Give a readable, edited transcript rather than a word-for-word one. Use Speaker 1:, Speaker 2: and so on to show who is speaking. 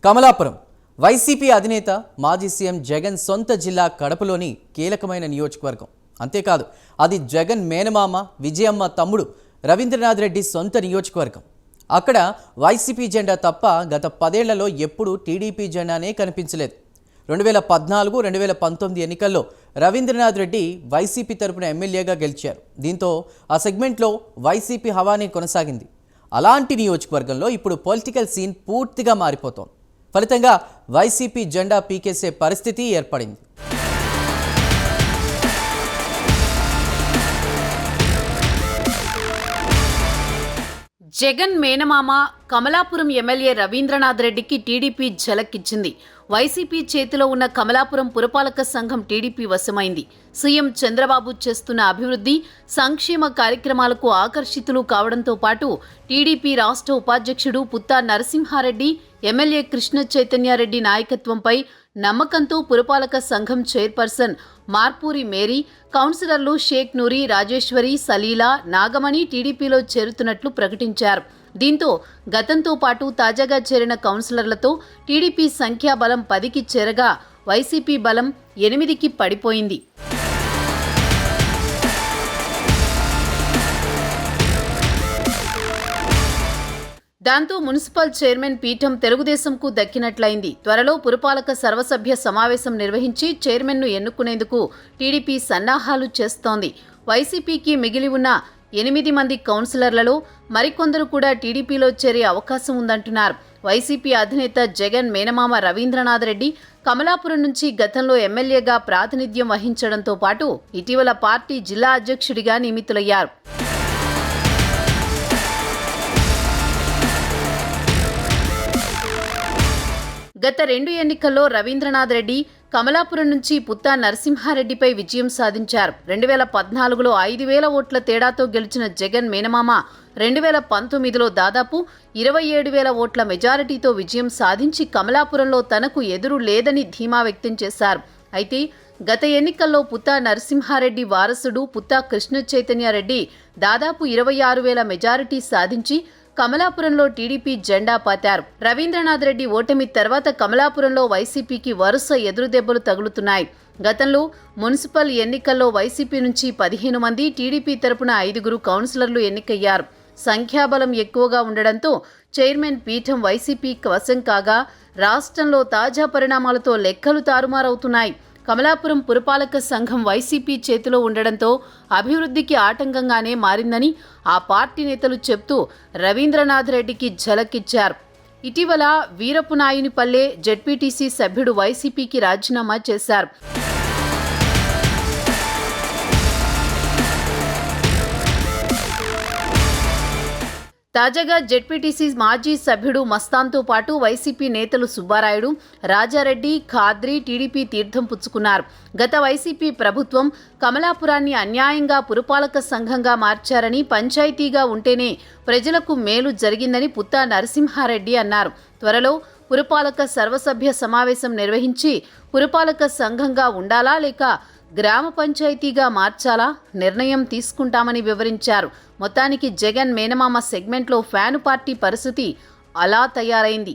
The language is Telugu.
Speaker 1: కమలాపురం వైసీపీ అధినేత మాజీ సీఎం జగన్ సొంత జిల్లా కడపలోని కీలకమైన నియోజకవర్గం. అంతేకాదు అది జగన్ మేనమామ విజయమ్మ తమ్ముడు రవీంద్రనాథ్ రెడ్డి సొంత నియోజకవర్గం. అక్కడ వైసీపీ జెండా తప్ప గత 10 ఏళ్లలో ఎప్పుడూ టీడీపీ జెండానే కనిపించలేదు. 2014, 2019 ఎన్నికల్లో రవీంద్రనాథ్ రెడ్డి వైసీపీ తరపున ఎమ్మెల్యేగా గెలిచారు. దీంతో ఆ సెగ్మెంట్లో వైసీపీ హవానే కొనసాగింది. అలాంటి నియోజకవర్గంలో ఇప్పుడు పొలిటికల్ సీన్ పూర్తిగా మారిపోతోంది. ఫలితంగా వైసీపీ జెండా పీకేసే పరిస్థితి ఏర్పడింది.
Speaker 2: జగన్ మేనమామ కమలాపురం ఎమ్మెల్యే రవీంద్రనాథ్ రెడ్డికి టీడీపీ ఝలక్కిచ్చింది. వైసీపీ చేతిలో ఉన్న కమలాపురం పురపాలక సంఘం టీడీపీ వశమైంది. సీఎం చంద్రబాబు చేస్తున్న అభివృద్ధి సంక్షేమ కార్యక్రమాలకు ఆకర్షితులు కావడంతో పాటు టీడీపీ రాష్ట్ర ఉపాధ్యక్షుడు పుత్తా నరసింహారెడ్డి, ఎమ్మెల్యే కృష్ణ చైతన్యారెడ్డి నాయకత్వంపై నమ్మకంతో పురపాలక సంఘం చైర్పర్సన్ మార్పూరి మేరీ, కౌన్సిలర్లు షేక్ నూరి, రాజేశ్వరి, సలీలా, నాగమణి టీడీపీలో చేరుతున్నట్లు ప్రకటించారు. దీంతో గతంతో పాటు తాజాగా చేరిన కౌన్సిలర్లతో టీడీపీ సంఖ్యాబలం 10కి చేరగా వైసీపీ బలం 8కి పడిపోయింది. దాంతో మున్సిపల్ చైర్మన్ పీఠం తెలుగుదేశంకు దక్కినట్లయింది. త్వరలో పురపాలక సర్వసభ్య సమావేశం నిర్వహించి చైర్మన్ను ఎన్నుకునేందుకు టీడీపీ సన్నాహాలు చేస్తోంది. వైసీపీకి మిగిలి ఉన్న 8 మంది కౌన్సిలర్లలో మరికొందరు కూడా టీడీపీలో చేరే అవకాశం ఉందంటున్నారు. వైసీపీ అధినేత జగన్ మేనమామ రవీంద్రనాథ్ రెడ్డి కమలాపురం నుంచి గతంలో ఎమ్మెల్యేగా ప్రాతినిధ్యం వహించడంతో పాటు ఇటీవల పార్టీ జిల్లా అధ్యక్షుడిగా నియమితులయ్యారు. గత 2 ఎన్నికల్లో రవీంద్రనాథ్ రెడ్డి కమలాపురం నుంచి పుత్తా నరసింహారెడ్డిపై విజయం సాధించారు. 2014లో 5,000 ఓట్ల తేడాతో గెలిచిన జగన్ మేనమామ 2019లో దాదాపు 27,000 ఓట్ల మెజారిటీతో విజయం సాధించి కమలాపురంలో తనకు ఎదురు లేదని ధీమా వ్యక్తం చేశారు. అయితే గత ఎన్నికల్లో పుత్తా నరసింహారెడ్డి వారసుడు పుత్తా కృష్ణ చైతన్యారెడ్డి దాదాపు 26,000 మెజారిటీ సాధించి కమలాపురంలో టీడీపీ జెండా పాతారు. రవీంద్రనాథ్ రెడ్డి ఓటమి తర్వాత కమలాపురంలో వైసీపీకి వరుస ఎదురుదెబ్బలు తగులుతున్నాయి. గతంలో మున్సిపల్ ఎన్నికల్లో వైసీపీ నుంచి 15 మంది, టీడీపీ తరపున 5 కౌన్సిలర్లు ఎన్నికయ్యారు. సంఖ్యాబలం ఎక్కువగా ఉండడంతో చైర్మన్ పీఠం వైసీపీకి వశం కాగా రాష్ట్రంలో తాజా పరిణామాలతో లెక్కలు తారుమారవుతున్నాయి. కమలాపురం పురపాలక సంఘం వైసీపీ చేతిలో ఉండడంతో అభివృద్ధికి ఆటంకంగానే మారిందని ఆ పార్టీ నేతలు చెప్తూ రవీంద్రనాథ్ రెడ్డికి ఝలక్కిచ్చారు. ఇటీవల వీరపునాయునిపల్లె జెడ్పీటీసీ సభ్యుడు వైసీపీకి రాజీనామా చేశారు. తాజాగా జెడ్పీటీసీ మాజీ సభ్యుడు మస్తాన్తో పాటు వైసీపీ నేతలు సుబ్బారాయుడు, రాజారెడ్డి, ఖాద్రి టీడీపీ తీర్థం పుచ్చుకున్నారు. గత వైసీపీ ప్రభుత్వం కమలాపురాన్ని అన్యాయంగా పురపాలక సంఘంగా మార్చారని, పంచాయతీగా ఉంటేనే ప్రజలకు మేలు జరిగిందని పుత్తా నరసింహారెడ్డి అన్నారు. త్వరలో పురపాలక సర్వసభ్య సమావేశం నిర్వహించి పురపాలక సంఘంగా ఉండాలా లేక గ్రామ పంచాయతీగా మార్చాలా నిర్ణయం తీసుకుంటామని వివరించారు. మొత్తానికి జగన్ మేనమామ సెగ్మెంట్లో ఫ్యాను పార్టీ పరిస్థితి అలా తయారైంది.